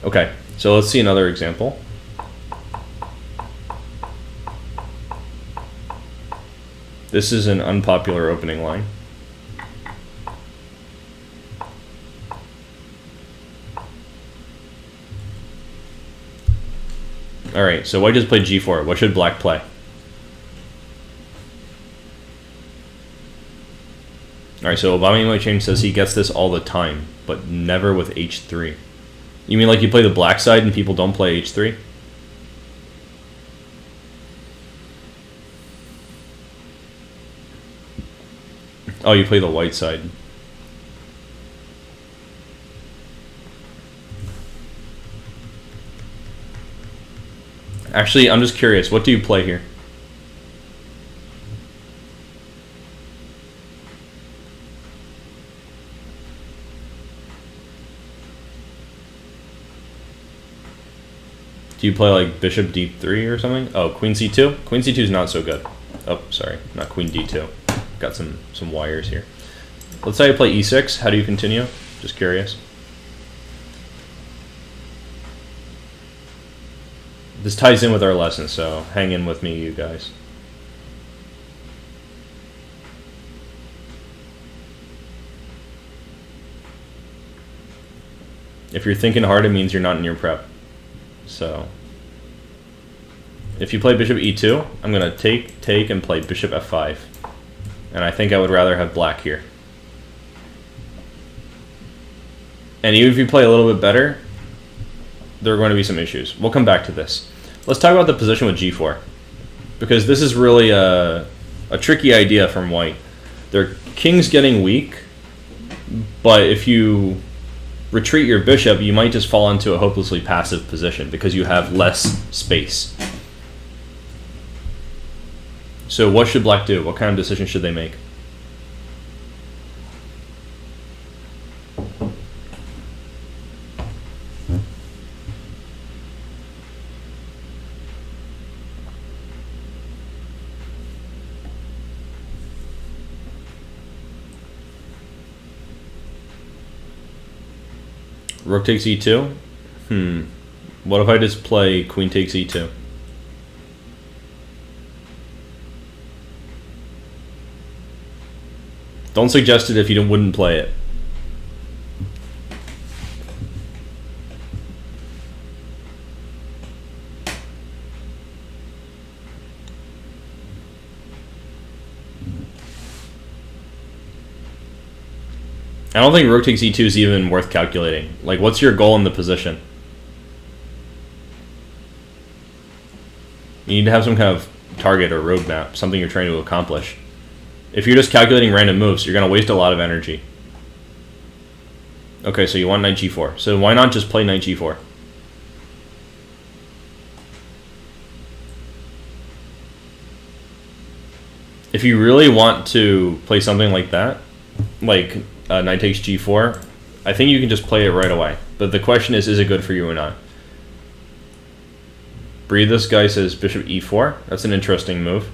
Okay, so let's see another example. This is an unpopular opening line. Alright, so white just played g4. What should black play? Alright, so Obama Might Change says he gets this all the time, but never with h3. You mean like you play the black side and people don't play h3? Oh, you play the white side. Actually, I'm just curious. What do you play here? Do you play like bishop d3 or something? Oh, queen c2? Queen c2 is not so good. Oh, sorry. Not queen d2. Got some wires here. Let's say I play e6. How do you continue? Just curious. This ties in with our lesson, so hang in with me, you guys. If you're thinking hard, it means you're not in your prep. So, if you play bishop e2, I'm going to take, and play bishop f5. And I think I would rather have black here. And even if you play a little bit better, there are going to be some issues. We'll come back to this. Let's talk about the position with g4. Because this is really a tricky idea from white. Their king's getting weak, but if you retreat your bishop, you might just fall into a hopelessly passive position because you have less space. So what should black do? What kind of decision should they make? Rook takes e2? What if I just play queen takes e2? Don't suggest it if you wouldn't play it. I don't think rook takes e2 is even worth calculating. Like, what's your goal in the position? You need to have some kind of target or roadmap, something you're trying to accomplish. If you're just calculating random moves, you're going to waste a lot of energy. Okay, so you want knight g4. So why not just play knight g4? If you really want to play something like that, like knight takes g4, I think you can just play it right away. But the question is it good for you or not? Bree, this guy says bishop e4. That's an interesting move.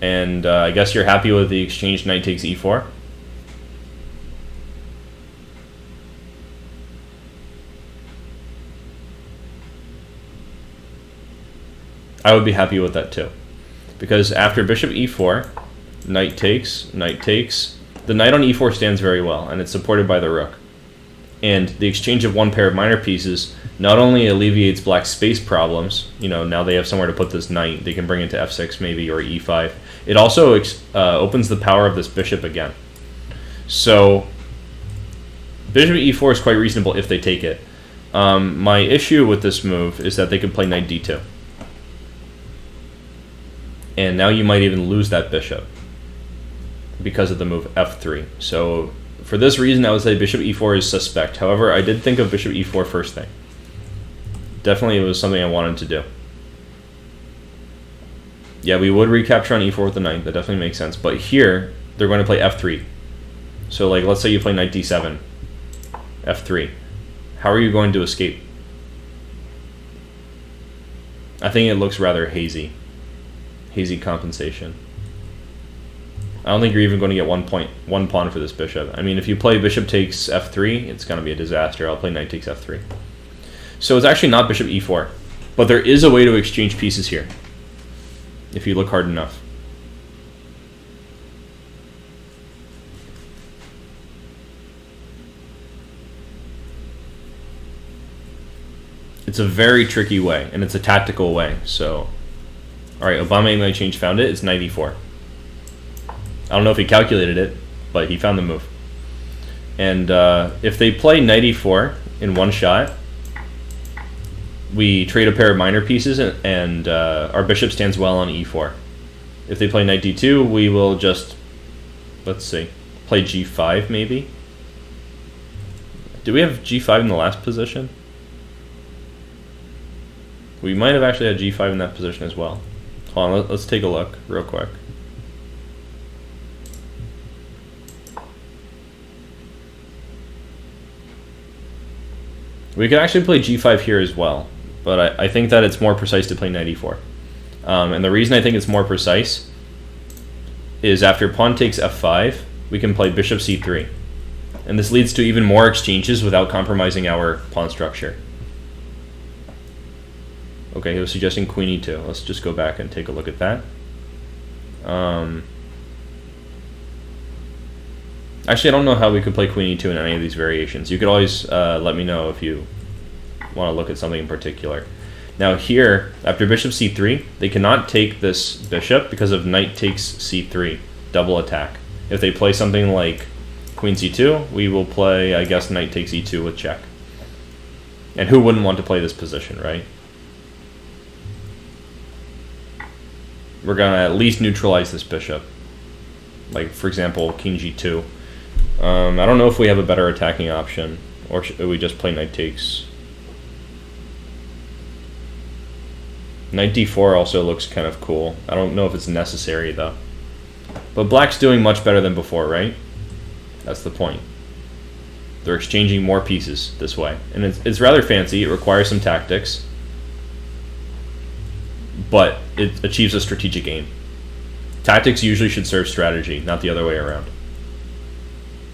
And I guess you're happy with the exchange knight takes e4. I would be happy with that too. Because after bishop e4, knight takes, the knight on e4 stands very well, and it's supported by the rook. And the exchange of one pair of minor pieces not only alleviates black's space problems, you know, now they have somewhere to put this knight, they can bring it to f6 maybe, or e5. It also opens the power of this bishop again. So, bishop e4 is quite reasonable if they take it. My issue with this move is that they could play knight d2. And now you might even lose that bishop because of the move f3. So for this reason, I would say bishop e4 is suspect. However, I did think of bishop e4 first thing. Definitely it was something I wanted to do. Yeah, we would recapture on e4 with the knight. That definitely makes sense. But here, they're going to play f3. So like, let's say you play knight d7, f3. How are you going to escape? I think it looks rather hazy. Hazy compensation. I don't think you're even going to get one pawn for this bishop. I mean, if you play bishop takes f3, it's going to be a disaster. I'll play knight takes f3. So it's actually not bishop e4, but there is a way to exchange pieces here, if you look hard enough. It's a very tricky way, and it's a tactical way. So, all right, Obama change found it. It's knight e4. I don't know if he calculated it, but he found the move. And if they play knight e4 in one shot, we trade a pair of minor pieces, and our bishop stands well on e4. If they play knight d2, we will just, let's see, play g5 maybe. Do we have g5 in the last position? We might have actually had g5 in that position as well. Hold on, let's take a look real quick. We could actually play g5 here as well, but I think that it's more precise to play knight e4. And the reason I think it's more precise is after pawn takes f5, we can play bishop c3. And this leads to even more exchanges without compromising our pawn structure. Okay, he was suggesting queen e2. Let's just go back and take a look at that. Actually, I don't know how we could play queen e2 in any of these variations. You could always let me know if you want to look at something in particular. Now here, after bishop c3, they cannot take this bishop because of knight takes c3, double attack. If they play something like queen c2, we will play, I guess, knight takes e2 with check. And who wouldn't want to play this position, right? We're going to at least neutralize this bishop. Like, for example, king g2. I don't know if we have a better attacking option, or should we just play knight takes. Knight d4 also looks kind of cool. I don't know if it's necessary, though. But black's doing much better than before, right? That's the point. They're exchanging more pieces this way. And it's rather fancy. It requires some tactics. But it achieves a strategic aim. Tactics usually should serve strategy, not the other way around.